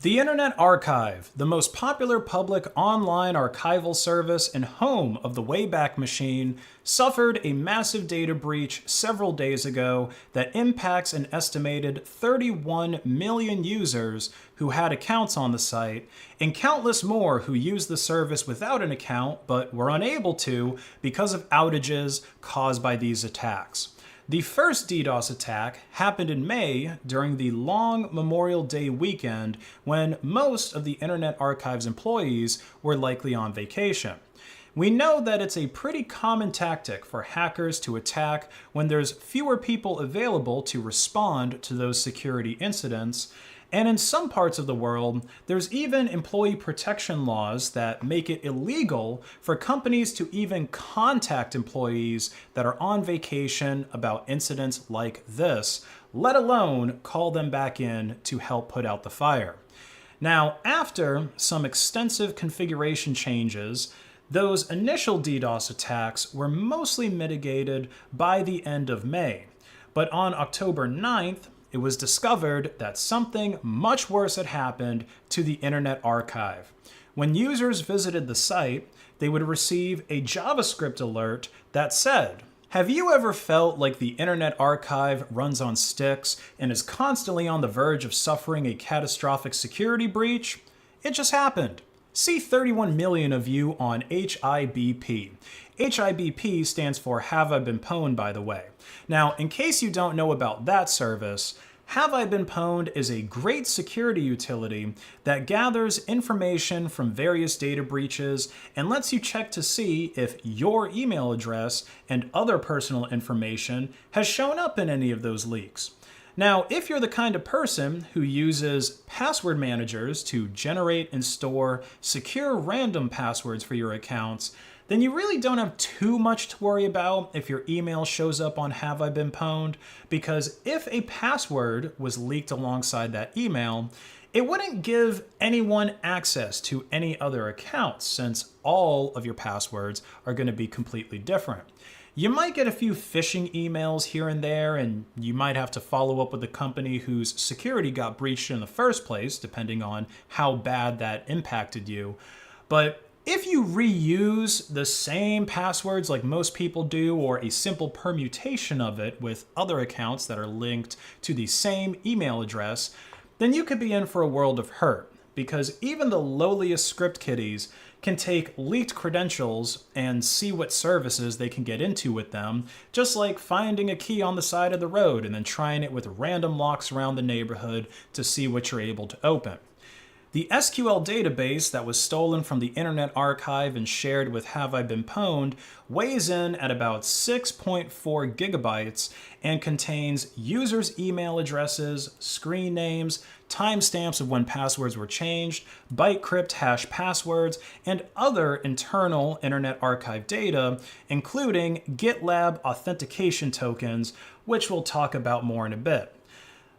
The Internet Archive, the most popular public online archival service and home of the Wayback Machine, suffered a massive data breach several days ago that impacts an estimated 31 million users who had accounts on the site, and countless more who used the service without an account but were unable to because of outages caused by these attacks. The first DDoS attack happened in May during the long Memorial Day weekend when most of the Internet Archive's employees were likely on vacation. We know that it's a pretty common tactic for hackers to attack when there's fewer people available to respond to those security incidents. And in some parts of the world, there's even employee protection laws that make it illegal for companies to even contact employees that are on vacation about incidents like this, let alone call them back in to help put out the fire. Now, after some extensive configuration changes, those initial DDoS attacks were mostly mitigated by the end of May. But on October 9th, it was discovered that something much worse had happened to the Internet Archive. When users visited the site, they would receive a JavaScript alert that said, "Have you ever felt like the Internet Archive runs on sticks and is constantly on the verge of suffering a catastrophic security breach? It just happened. See 31 million of you on HIBP. HIBP stands for Have I Been Pwned, by the way. Now, in case you don't know about that service, Have I Been Pwned is a great security utility that gathers information from various data breaches and lets you check to see if your email address and other personal information has shown up in any of those leaks. Now, if you're the kind of person who uses password managers to generate and store secure random passwords for your accounts, then you really don't have too much to worry about if your email shows up on Have I Been Pwned, because if a password was leaked alongside that email, it wouldn't give anyone access to any other accounts since all of your passwords are going to be completely different. You might get a few phishing emails here and there, and you might have to follow up with the company whose security got breached in the first place, depending on how bad that impacted you. But if you reuse the same passwords like most people do, or a simple permutation of it with other accounts that are linked to the same email address, then you could be in for a world of hurt, because even the lowliest script kiddies can take leaked credentials and see what services they can get into with them, just like finding a key on the side of the road and then trying it with random locks around the neighborhood to see what you're able to open. The SQL database that was stolen from the Internet Archive and shared with Have I Been Pwned weighs in at about 6.4 gigabytes and contains users' email addresses, screen names, timestamps of when passwords were changed, bytecrypt hash passwords, and other internal Internet Archive data, including GitLab authentication tokens, which we'll talk about more in a bit.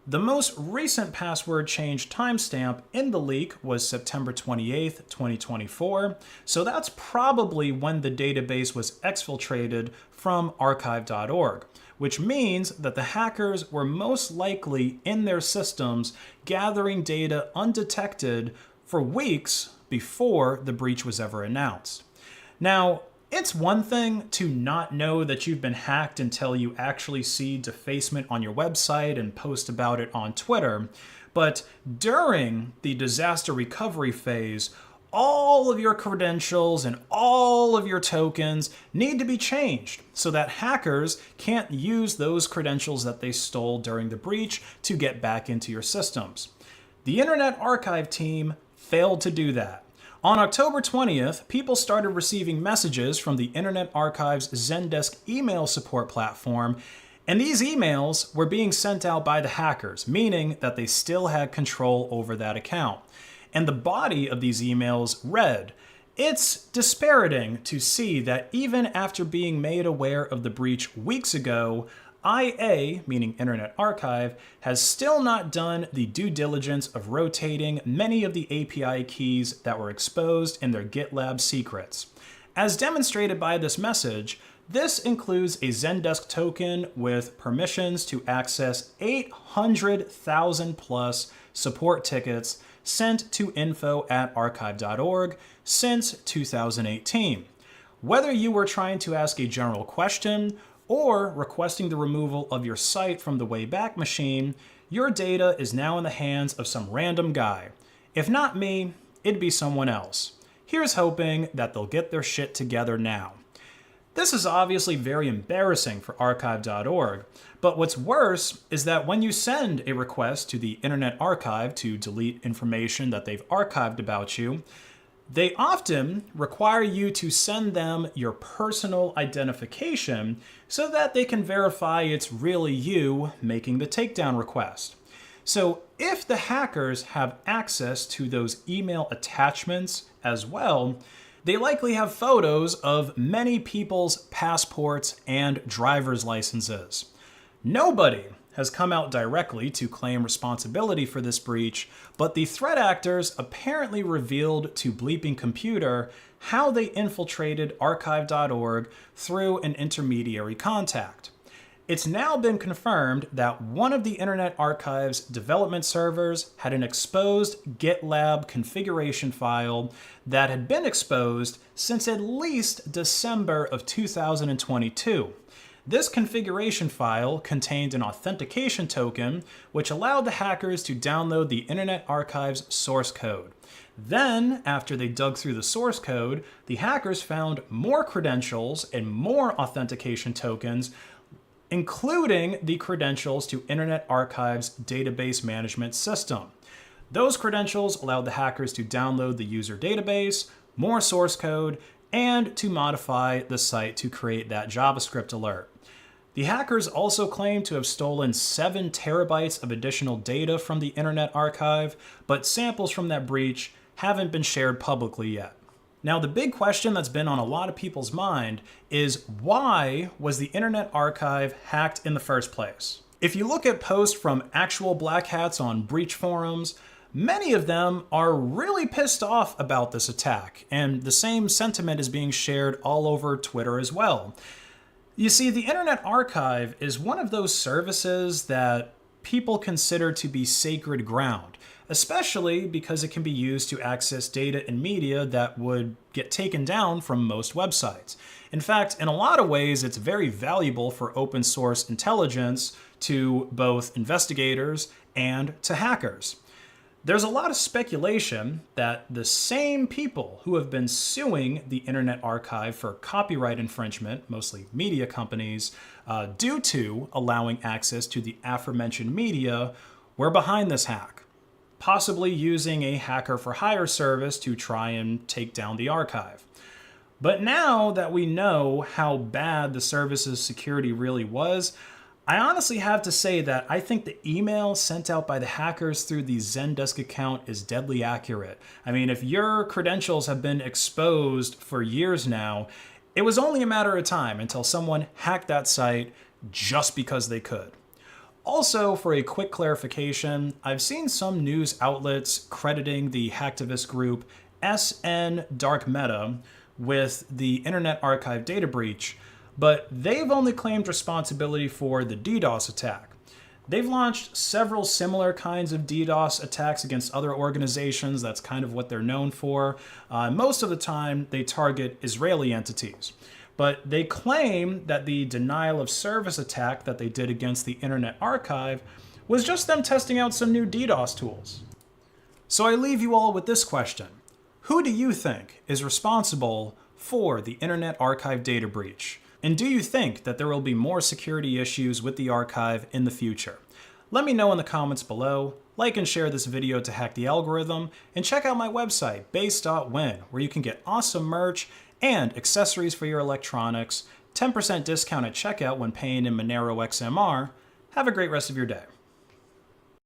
The most recent password change timestamp in the leak was September 28th, 2024, so that's probably when the database was exfiltrated from archive.org, which means that the hackers were most likely in their systems gathering data undetected for weeks before the breach was ever announced. Now, it's one thing to not know that you've been hacked until you actually see defacement on your website and post about it on Twitter, but during the disaster recovery phase, all of your credentials and all of your tokens need to be changed so that hackers can't use those credentials that they stole during the breach to get back into your systems. The Internet Archive team failed to do that. On October 20th, people started receiving messages from the Internet Archive's Zendesk email support platform, and these emails were being sent out by the hackers, meaning that they still had control over that account. And the body of these emails read, "It's dispiriting to see that even after being made aware of the breach weeks ago, IA, meaning Internet Archive, has still not done the due diligence of rotating many of the API keys that were exposed in their GitLab secrets. As demonstrated by this message, this includes a Zendesk token with permissions to access 800,000 plus support tickets sent to info@archive.org since 2018. Whether you were trying to ask a general question or requesting the removal of your site from the Wayback Machine, your data is now in the hands of some random guy. If not me, it'd be someone else. Here's hoping that they'll get their shit together now. This is obviously very embarrassing for archive.org, but what's worse is that when you send a request to the Internet Archive to delete information that they've archived about you, they often require you to send them your personal identification so that they can verify it's really you making the takedown request. So if the hackers have access to those email attachments as well, they likely have photos of many people's passports and driver's licenses. Nobody has come out directly to claim responsibility for this breach, but the threat actors apparently revealed to Bleeping Computer how they infiltrated archive.org through an intermediary contact. It's now been confirmed that one of the Internet Archive's development servers had an exposed GitLab configuration file that had been exposed since at least December of 2022. This configuration file contained an authentication token, which allowed the hackers to download the Internet Archive's source code. Then, after they dug through the source code, the hackers found more credentials and more authentication tokens, including the credentials to Internet Archive's database management system. Those credentials allowed the hackers to download the user database, more source code, and to modify the site to create that JavaScript alert. The hackers also claim to have stolen 7 terabytes of additional data from the Internet Archive, but samples from that breach haven't been shared publicly yet. Now, the big question that's been on a lot of people's mind is, why was the Internet Archive hacked in the first place? If you look at posts from actual black hats on breach forums, many of them are really pissed off about this attack, and the same sentiment is being shared all over Twitter as well. You see, the Internet Archive is one of those services that people consider to be sacred ground, especially because it can be used to access data and media that would get taken down from most websites. In fact, in a lot of ways, it's very valuable for open source intelligence to both investigators and to hackers. There's a lot of speculation that the same people who have been suing the Internet Archive for copyright infringement, mostly media companies, due to allowing access to the aforementioned media, were behind this hack, possibly using a hacker for hire service to try and take down the archive. But now that we know how bad the service's security really was, I honestly have to say that I think the email sent out by the hackers through the Zendesk account is deadly accurate. I mean, if your credentials have been exposed for years now, it was only a matter of time until someone hacked that site just because they could. Also, for a quick clarification, I've seen some news outlets crediting the hacktivist group SN Dark Meta with the Internet Archive data breach, but they've only claimed responsibility for the DDoS attack. They've launched several similar kinds of DDoS attacks against other organizations. That's kind of what they're known for. Most of the time, they target Israeli entities. But they claim that the denial of service attack that they did against the Internet Archive was just them testing out some new DDoS tools. So I leave you all with this question. Who do you think is responsible for the Internet Archive data breach? And do you think that there will be more security issues with the archive in the future? Let me know in the comments below, like and share this video to hack the algorithm, and check out my website, base.win, where you can get awesome merch and accessories for your electronics, 10% discount at checkout when paying in Monero XMR. Have a great rest of your day.